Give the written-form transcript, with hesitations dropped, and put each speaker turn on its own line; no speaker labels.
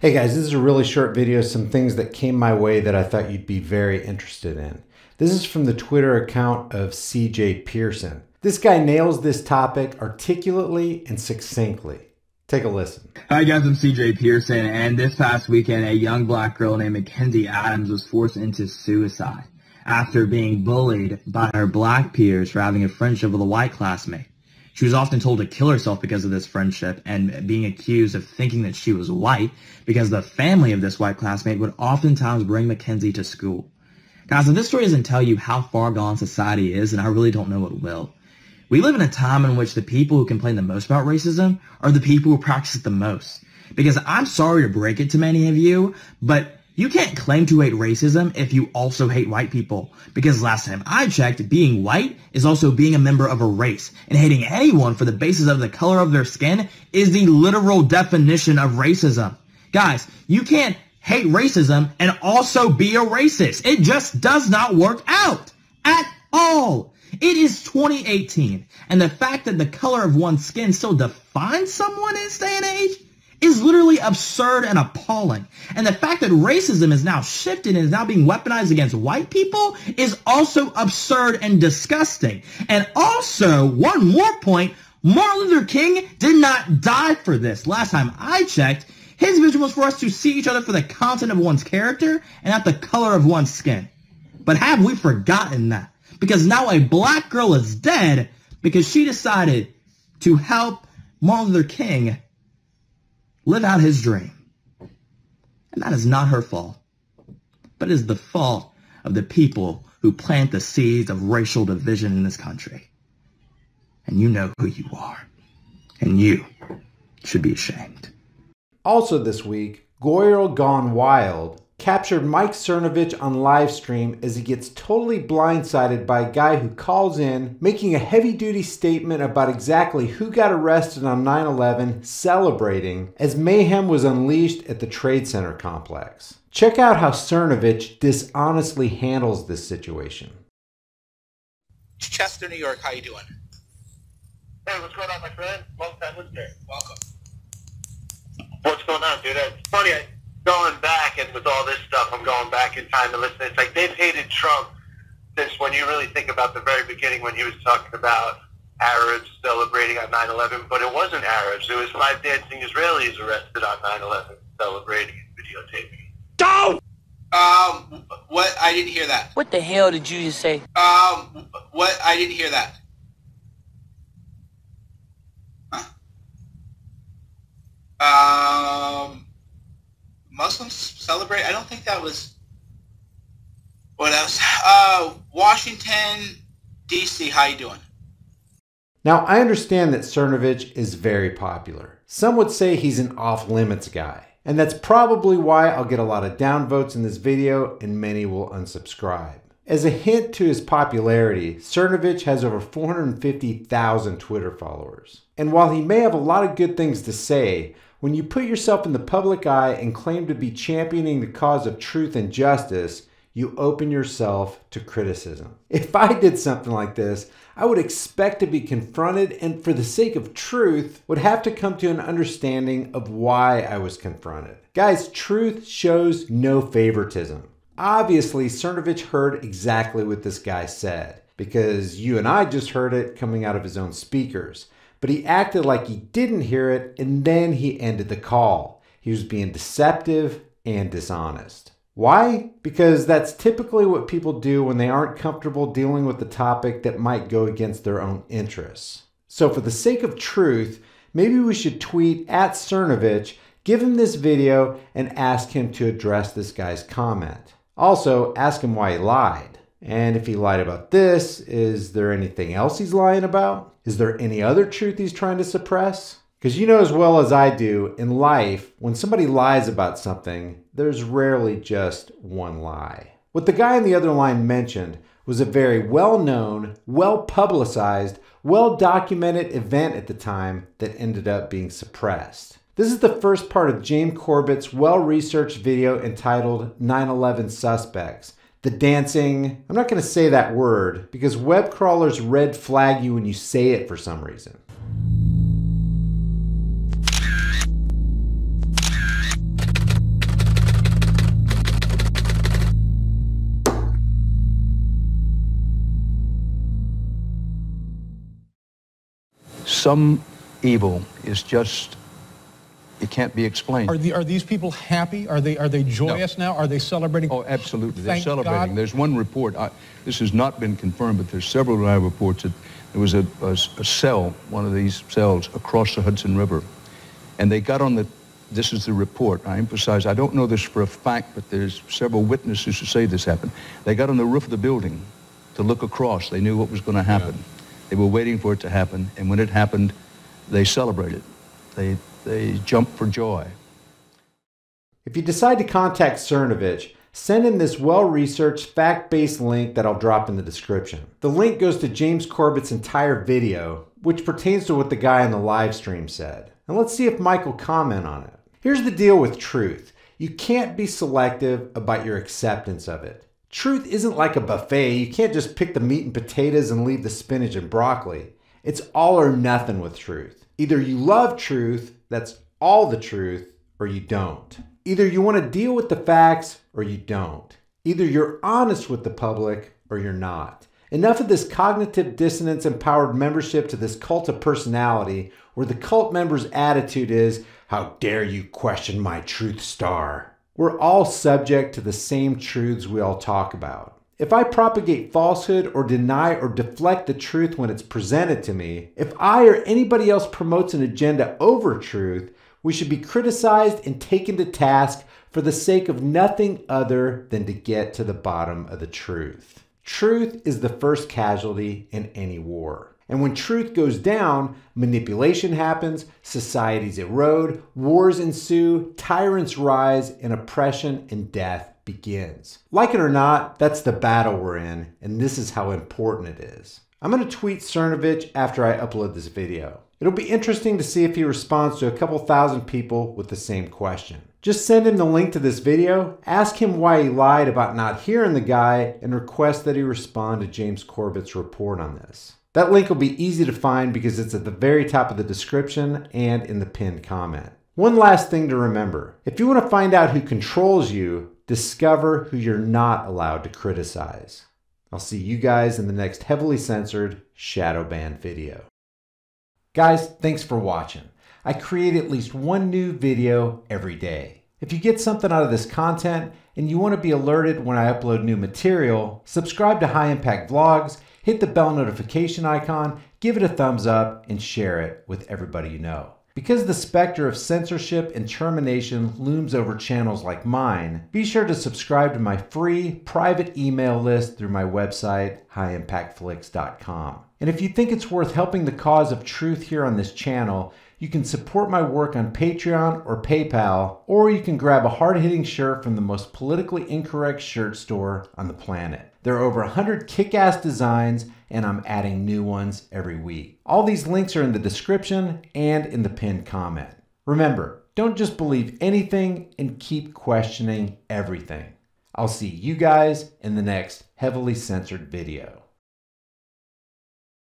Hey guys, this is a really short video, some things that came my way that I thought you'd be very interested in. This is from the Twitter account of CJ Pearson. This guy nails this topic articulately and succinctly. Take a listen.
Hi guys, I'm CJ Pearson, and this past weekend a young black girl named Mackenzie Adams was forced into suicide after being bullied by her black peers for having a friendship with a white classmate. She was often told to kill herself because of this friendship and being accused of thinking that she was white because the family of this white classmate would oftentimes bring Mackenzie to school. Guys, if this story doesn't tell you how far gone society is, then I really don't know what will. We live in a time in which the people who complain the most about racism are the people who practice it the most. Because I'm sorry to break it to many of you, but you can't claim to hate racism if you also hate white people. Because last time I checked, being white is also being a member of a race. And hating anyone for the basis of the color of their skin is the literal definition of racism. Guys, you can't hate racism and also be a racist. It just does not work out at all. It is 2018, and the fact that the color of one's skin still defines someone in this day and age is literally absurd and appalling. And the fact that racism is now shifted and is now being weaponized against white people is also absurd and disgusting. And also, one more point, Martin Luther King did not die for this. Last time I checked, his vision was for us to see each other for the content of one's character and not the color of one's skin. But have we forgotten that? Because now a black girl is dead because she decided to help Martin Luther King live out his dream. And that is not her fault, but it is the fault of the people who plant the seeds of racial division in this country. And you know who you are. And you should be ashamed.
Also this week, Goyle Gone Wild captured Mike Cernovich on live stream as he gets totally blindsided by a guy who calls in, making a heavy-duty statement about exactly who got arrested on 9/11, celebrating as mayhem was unleashed at the Trade Center complex. Check out how Cernovich dishonestly handles this situation.
Chester, New York, how you doing?
Hey, what's going on, my friend? Long time listener.
Welcome.
What's going on, dude? It's funny, going back, and with all this stuff, I'm going back in time to listen. It's like they've hated Trump since when you really think about the very beginning when he was talking about Arabs celebrating on 9/11, but it wasn't Arabs. It was live dancing Israelis arrested on 9/11 celebrating and videotaping.
Don't! What? I didn't hear that.
What the hell did you just say?
What? I didn't hear that. Huh? Muslims celebrate? I don't think that was... What else? Washington, D.C., how you doing?
Now, I understand that Cernovich is very popular. Some would say he's an off-limits guy. And that's probably why I'll get a lot of downvotes in this video and many will unsubscribe. As a hint to his popularity, Cernovich has over 450,000 Twitter followers. And while he may have a lot of good things to say, when you put yourself in the public eye and claim to be championing the cause of truth and justice, you open yourself to criticism. If I did something like this, I would expect to be confronted and for the sake of truth, would have to come to an understanding of why I was confronted. Guys, truth shows no favoritism. Obviously, Cernovich heard exactly what this guy said, because you and I just heard it coming out of his own speakers. But he acted like he didn't hear it, and then he ended the call. He was being deceptive and dishonest. Why? Because that's typically what people do when they aren't comfortable dealing with the topic that might go against their own interests. So for the sake of truth, maybe we should tweet at Cernovich, give him this video, and ask him to address this guy's comment. Also, ask him why he lied. And if he lied about this, is there anything else he's lying about? Is there any other truth he's trying to suppress? Because you know as well as I do, in life, when somebody lies about something, there's rarely just one lie. What the guy on the other line mentioned was a very well-known, well-publicized, well-documented event at the time that ended up being suppressed. This is the first part of James Corbett's well-researched video entitled 9/11 Suspects. The dancing, I'm not going to say that word because web crawlers red flag you when you say it for some reason.
some evil is just, it can't be explained.
Are these people happy? Are they joyous now? Are they celebrating?
Oh, absolutely. They're
Thank
celebrating.
God.
There's one report. This has not been confirmed, but there's several reports that there was a cell, one of these cells, across the Hudson River, and they got on the. This is the report. I emphasize, I don't know this for a fact, but there's several witnesses who say this happened. They got on the roof of the building to look across. They knew what was going to happen. Yeah. They were waiting for it to happen, and when it happened, they celebrated. They jumped for joy.
If you decide to contact Cernovich, send him this well-researched, fact-based link that I'll drop in the description. The link goes to James Corbett's entire video, which pertains to what the guy on the live stream said. And let's see if Mike will comment on it. Here's the deal with truth. You can't be selective about your acceptance of it. Truth isn't like a buffet. You can't just pick the meat and potatoes and leave the spinach and broccoli. It's all or nothing with truth. Either you love truth, that's all the truth, or you don't. Either you want to deal with the facts or you don't. Either you're honest with the public or you're not. Enough of this cognitive dissonance empowered membership to this cult of personality where the cult member's attitude is, how dare you question my truth star? We're all subject to the same truths we all talk about. If I propagate falsehood or deny or deflect the truth when it's presented to me, if I or anybody else promotes an agenda over truth, we should be criticized and taken to task for the sake of nothing other than to get to the bottom of the truth. Truth is the first casualty in any war. And when truth goes down, manipulation happens, societies erode, wars ensue, tyrants rise, and oppression and death begins. Like it or not, that's the battle we're in, and this is how important it is. I'm going to tweet Cernovich after I upload this video. It'll be interesting to see if he responds to a couple thousand people with the same question. Just send him the link to this video, ask him why he lied about not hearing the guy, and request that he respond to James Corbett's report on this. That link will be easy to find because it's at the very top of the description and in the pinned comment. One last thing to remember. If you want to find out who controls you, discover who you're not allowed to criticize. I'll see you guys in the next heavily censored shadow ban video. Guys, thanks for watching. I create at least one new video every day. If you get something out of this content and you want to be alerted when I upload new material, subscribe to High Impact Vlogs, hit the bell notification icon, give it a thumbs up, and share it with everybody you know. Because the specter of censorship and termination looms over channels like mine, be sure to subscribe to my free private email list through my website, highimpactflix.com. And if you think it's worth helping the cause of truth here on this channel, you can support my work on Patreon or PayPal, or you can grab a hard-hitting shirt from the most politically incorrect shirt store on the planet. There are over 100 kick-ass designs, and I'm adding new ones every week. All these links are in the description and in the pinned comment. Remember, don't just believe anything and keep questioning everything. I'll see you guys in the next heavily censored video.